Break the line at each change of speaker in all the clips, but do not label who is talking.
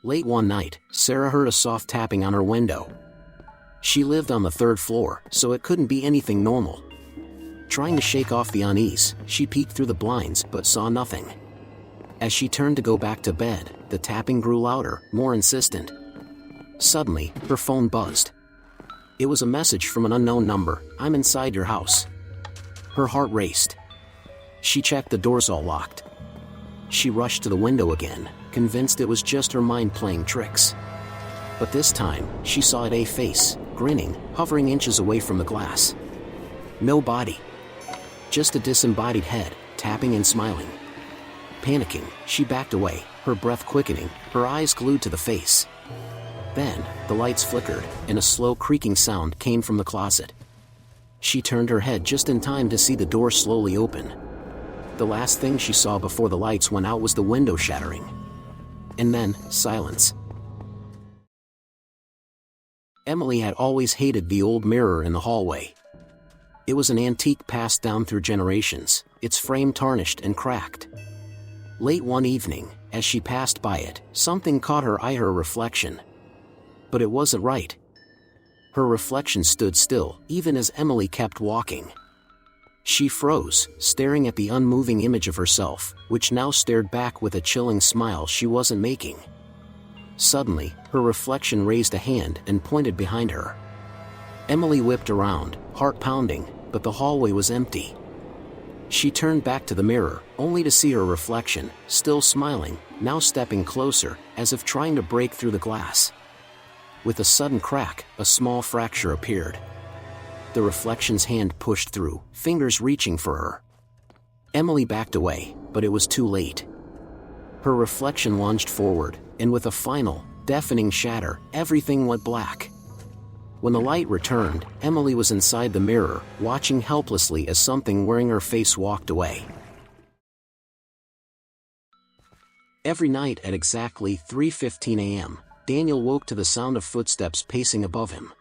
Late one night, Sarah heard a soft tapping on her window. She lived on the third floor, so it couldn't be anything normal. Trying to shake off the unease, she peeked through the blinds but saw nothing. As she turned to go back to bed, the tapping grew louder, more insistent. Suddenly, her phone buzzed. It was a message from an unknown number. "I'm inside your house." Her heart raced. She checked the doors all locked. She rushed to the window again, convinced it was just her mind playing tricks. But this time, she saw a face, grinning, hovering inches away from the glass. No body. Just a disembodied head, tapping and smiling. Panicking, she backed away, her breath quickening, her eyes glued to the face. Then, the lights flickered, and a slow creaking sound came from the closet. She turned her head just in time to see the door slowly open. The last thing she saw before the lights went out was the window shattering. And then, silence. Emily had always hated the old mirror in the hallway. It was an antique passed down through generations, its frame tarnished and cracked. Late one evening, as she passed by it, something caught her eye, her reflection. But it wasn't right. Her reflection stood still, even as Emily kept walking. She froze, staring at the unmoving image of herself, which now stared back with a chilling smile she wasn't making. Suddenly, her reflection raised a hand and pointed behind her. Emily whipped around, heart pounding, but the hallway was empty. She turned back to the mirror, only to see her reflection, still smiling, now stepping closer, as if trying to break through the glass. With a sudden crack, a small fracture appeared. The reflection's hand pushed through, fingers reaching for her. Emily backed away, but it was too late. Her reflection lunged forward, and with a final, deafening shatter, everything went black. When the light returned, Emily was inside the mirror, watching helplessly as something wearing her face walked away. Every night at exactly 3:15 a.m., Daniel woke to the sound of footsteps pacing above him.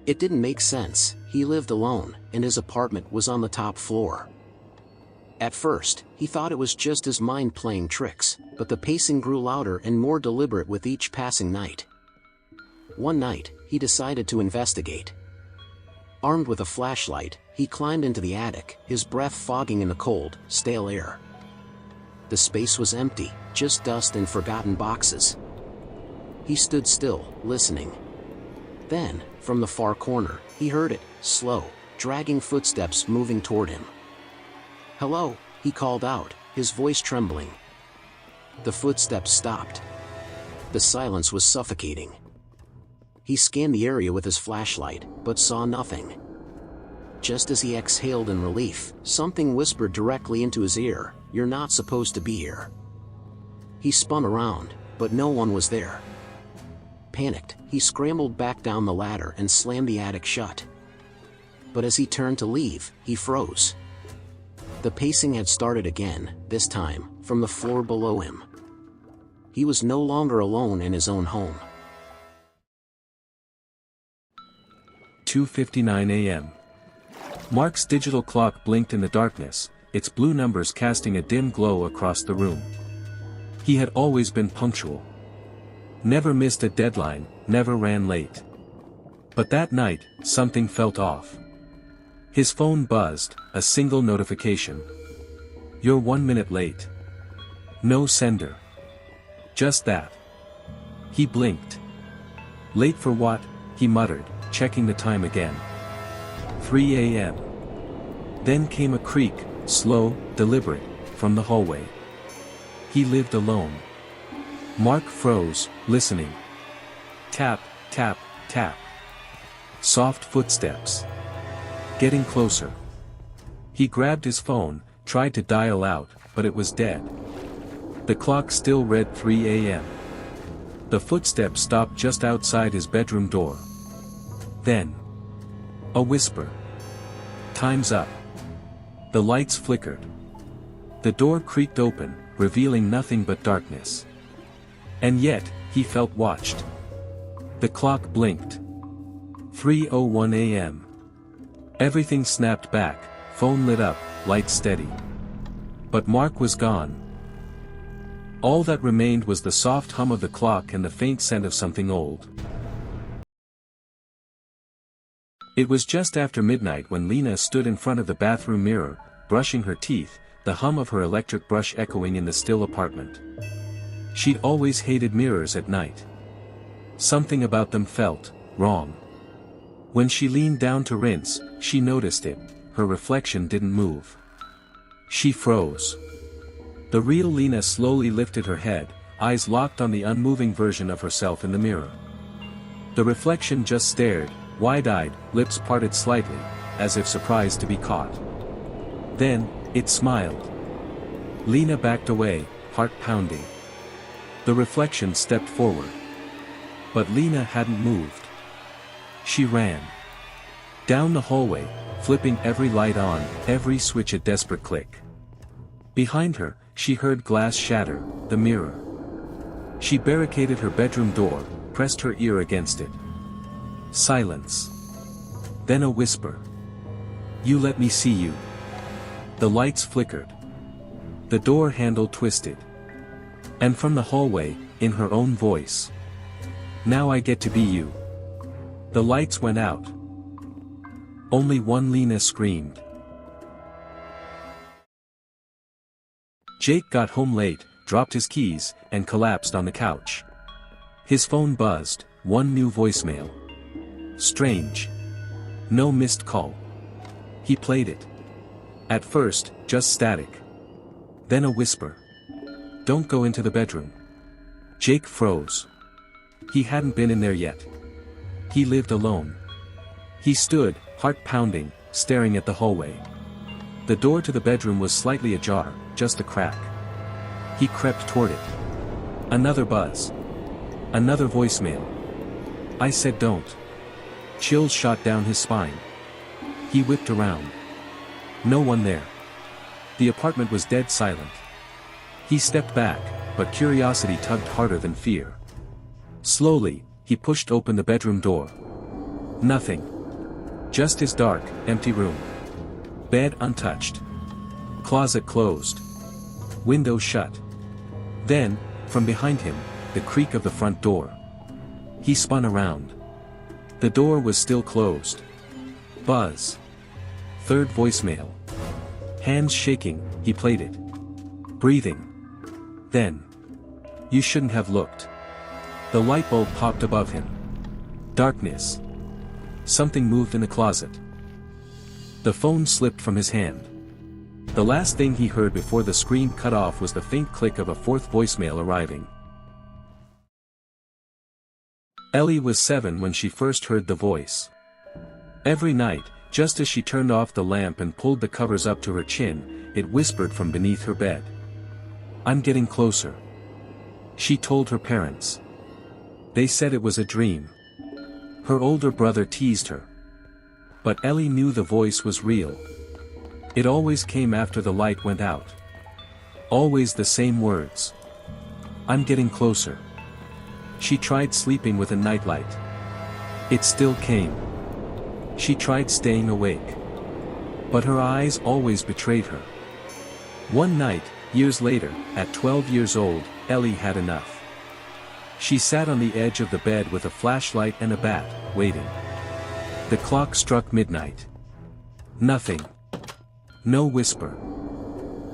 It didn't make sense. He lived alone, and his apartment was on the top floor. At first, he thought it was just his mind playing tricks, but the pacing grew louder and more deliberate with each passing night. One night, he decided to investigate. Armed with a flashlight, he climbed into the attic, his breath fogging in the cold, stale air. The space was empty, just dust and forgotten boxes. He stood still, listening. Then, from the far corner, he heard it, slow, dragging footsteps moving toward him. "Hello," he called out, his voice trembling. The footsteps stopped. The silence was suffocating. He scanned the area with his flashlight, but saw nothing. Just as he exhaled in relief, something whispered directly into his ear, "You're not supposed to be here." He spun around, but no one was there. Panicked, he scrambled back down the ladder and slammed the attic shut. But as he turned to leave, he froze. The pacing had started again, this time, from the floor below him. He was no longer alone in his own home.
2:59 a.m. Mark's digital clock blinked in the darkness, its blue numbers casting a dim glow across the room. He had always been punctual. Never missed a deadline, never ran late. But that night, something felt off. His phone buzzed, a single notification. "You're 1 minute late." No sender. Just that. He blinked. "Late for what?" he muttered, checking the time again. 3 a.m. Then came a creak, slow, deliberate, from the hallway. He lived alone. Mark froze, listening. Tap, tap, tap. Soft footsteps. Getting closer. He grabbed his phone, tried to dial out, but it was dead. The clock still read 3 a.m. The footsteps stopped just outside his bedroom door. Then, a whisper. "Time's up." The lights flickered. The door creaked open, revealing nothing but darkness. And yet, he felt watched. The clock blinked. 3:01 a.m. Everything snapped back, phone lit up, lights steady. But Mark was gone. All that remained was the soft hum of the clock and the faint scent of something old. It was just after midnight when Lena stood in front of the bathroom mirror, brushing her teeth, the hum of her electric brush echoing in the still apartment. She'd always hated mirrors at night. Something about them felt wrong. When she leaned down to rinse, she noticed it. Her reflection didn't move. She froze. The real Lena slowly lifted her head, eyes locked on the unmoving version of herself in the mirror. The reflection just stared, wide-eyed, lips parted slightly, as if surprised to be caught. Then, it smiled. Lena backed away, heart pounding. The reflection stepped forward. But Lena hadn't moved. She ran. Down the hallway, flipping every light on, every switch a desperate click. Behind her, she heard glass shatter, the mirror. She barricaded her bedroom door, pressed her ear against it. Silence. Then a whisper. "You let me see you." The lights flickered. The door handle twisted. And from the hallway, in her own voice. "Now I get to be you." The lights went out. Only one Lena screamed. Jake got home late, dropped his keys, and collapsed on the couch. His phone buzzed, one new voicemail. Strange. No missed call. He played it. At first, just static. Then a whisper. "Don't go into the bedroom." Jake froze. He hadn't been in there yet. He lived alone. He stood, heart pounding, staring at the hallway. The door to the bedroom was slightly ajar, just a crack. He crept toward it. Another buzz. Another voicemail. "I said don't." Chills shot down his spine. He whipped around. No one there. The apartment was dead silent. He stepped back, but curiosity tugged harder than fear. Slowly, he pushed open the bedroom door. Nothing. Just his dark, empty room. Bed untouched. Closet closed. Window shut. Then, from behind him, the creak of the front door. He spun around. The door was still closed. Buzz. Third voicemail. Hands shaking, he played it. Breathing. Then. "You shouldn't have looked." The light bulb popped above him. Darkness. Something moved in the closet. The phone slipped from his hand. The last thing he heard before the screen cut off was the faint click of a fourth voicemail arriving. Ellie was 7 when she first heard the voice. Every night, just as she turned off the lamp and pulled the covers up to her chin, it whispered from beneath her bed. "I'm getting closer." She told her parents. They said it was a dream. Her older brother teased her. But Ellie knew the voice was real. It always came after the light went out. Always the same words. "I'm getting closer." She tried sleeping with a nightlight. It still came. She tried staying awake. But her eyes always betrayed her. One night, years later, at 12 years old, Ellie had enough. She sat on the edge of the bed with a flashlight and a bat, waiting. The clock struck midnight. Nothing. No whisper.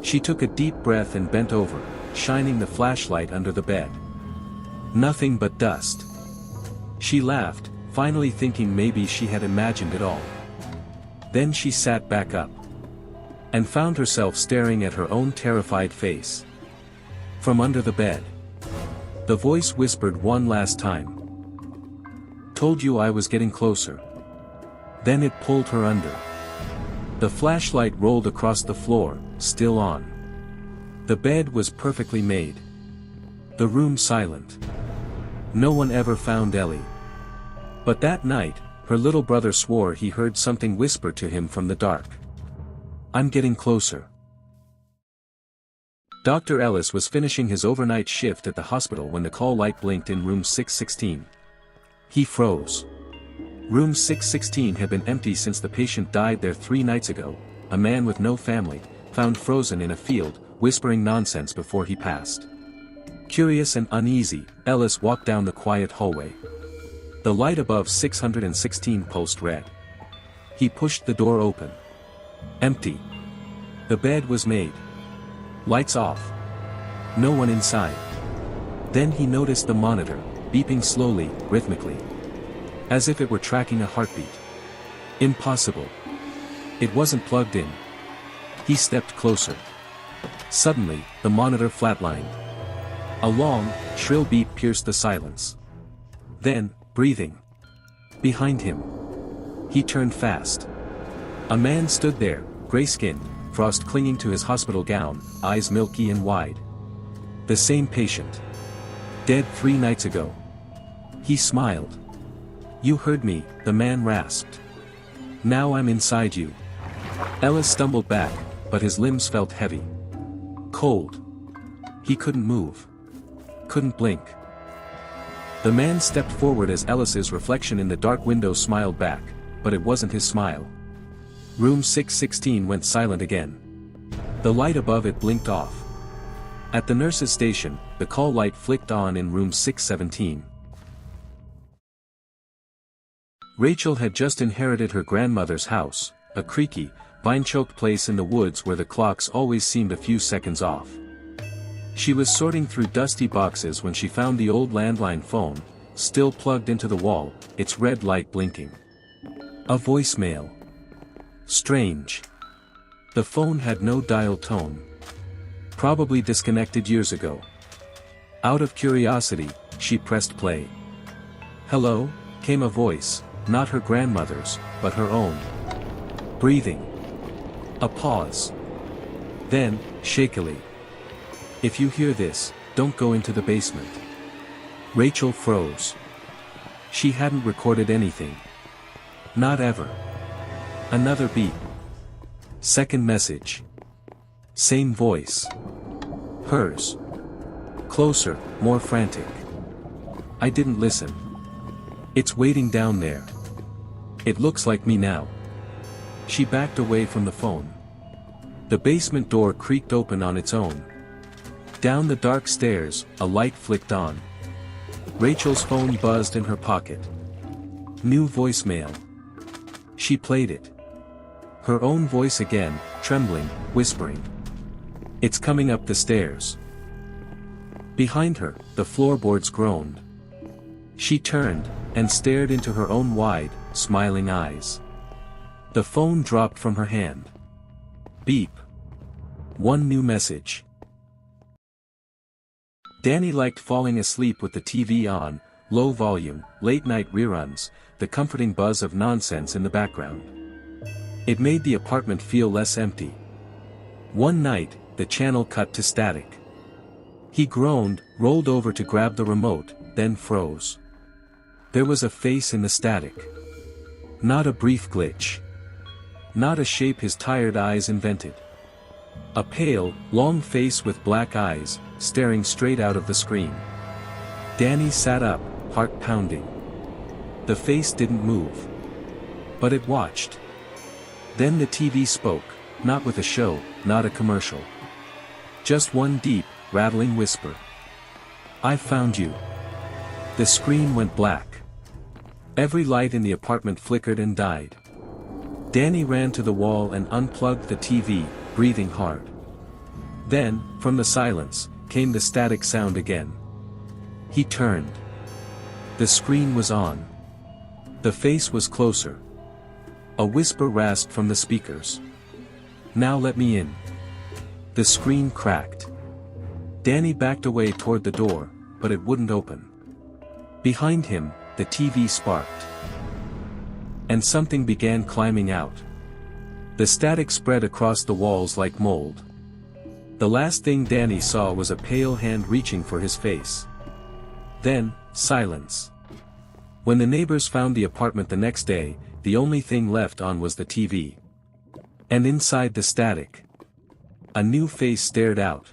She took a deep breath and bent over, shining the flashlight under the bed. Nothing but dust. She laughed, finally thinking maybe she had imagined it all. Then she sat back up. And found herself staring at her own terrified face. From under the bed. The voice whispered one last time. "Told you I was getting closer." Then it pulled her under. The flashlight rolled across the floor, still on. The bed was perfectly made. The room silent. No one ever found Ellie. But that night, her little brother swore he heard something whisper to him from the dark. "I'm getting closer." Dr. Ellis was finishing his overnight shift at the hospital when the call light blinked in room 616. He froze. Room 616 had been empty since the patient died there 3 nights ago, a man with no family, found frozen in a field, whispering nonsense before he passed. Curious and uneasy, Ellis walked down the quiet hallway. The light above 616 pulsed red. He pushed the door open. Empty. The bed was made. Lights off. No one inside. Then he noticed the monitor, beeping slowly, rhythmically. As if it were tracking a heartbeat. Impossible. It wasn't plugged in. He stepped closer. Suddenly, the monitor flatlined. A long, shrill beep pierced the silence. Then, breathing. Behind him. He turned fast. A man stood there, gray-skinned, frost clinging to his hospital gown, eyes milky and wide. The same patient. Dead 3 nights ago. He smiled. "You heard me," the man rasped. "Now I'm inside you." Ellis stumbled back, but his limbs felt heavy. Cold. He couldn't move. Couldn't blink. The man stepped forward as Ellis's reflection in the dark window smiled back, but it wasn't his smile. Room 616 went silent again. The light above it blinked off. At the nurse's station, the call light flicked on in room 617. Rachel had just inherited her grandmother's house, a creaky, vine-choked place in the woods where the clocks always seemed a few seconds off. She was sorting through dusty boxes when she found the old landline phone, still plugged into the wall, its red light blinking. A voicemail. Strange. The phone had no dial tone. Probably disconnected years ago. Out of curiosity, she pressed play. "Hello?" came a voice, not her grandmother's, but her own. Breathing. A pause. Then, shakily. "If you hear this, don't go into the basement." Rachel froze. She hadn't recorded anything. Not ever. Another beep. Second message. Same voice. Hers. Closer, more frantic. "I didn't listen. It's waiting down there. It looks like me now." She backed away from the phone. The basement door creaked open on its own. Down the dark stairs, a light flicked on. Rachel's phone buzzed in her pocket. New voicemail. She played it. Her own voice again, trembling, whispering. "It's coming up the stairs." Behind her, the floorboards groaned. She turned, and stared into her own wide, smiling eyes. The phone dropped from her hand. Beep. One new message. Danny liked falling asleep with the TV on, low volume, late-night reruns, the comforting buzz of nonsense in the background. It made the apartment feel less empty. One night, the channel cut to static. He groaned, rolled over to grab the remote, then froze. There was a face in the static. Not a brief glitch. Not a shape his tired eyes invented. A pale, long face with black eyes, staring straight out of the screen. Danny sat up, heart pounding. The face didn't move. But it watched. Then the TV spoke, not with a show, not a commercial. Just one deep, rattling whisper. "I found you." The screen went black. Every light in the apartment flickered and died. Danny ran to the wall and unplugged the TV, breathing hard. Then, from the silence, came the static sound again. He turned. The screen was on. The face was closer. A whisper rasped from the speakers. "Now let me in." The screen cracked. Danny backed away toward the door, but it wouldn't open. Behind him, the TV sparked. And something began climbing out. The static spread across the walls like mold. The last thing Danny saw was a pale hand reaching for his face. Then, silence. When the neighbors found the apartment the next day, the only thing left on was the TV. And inside the static, a new face stared out.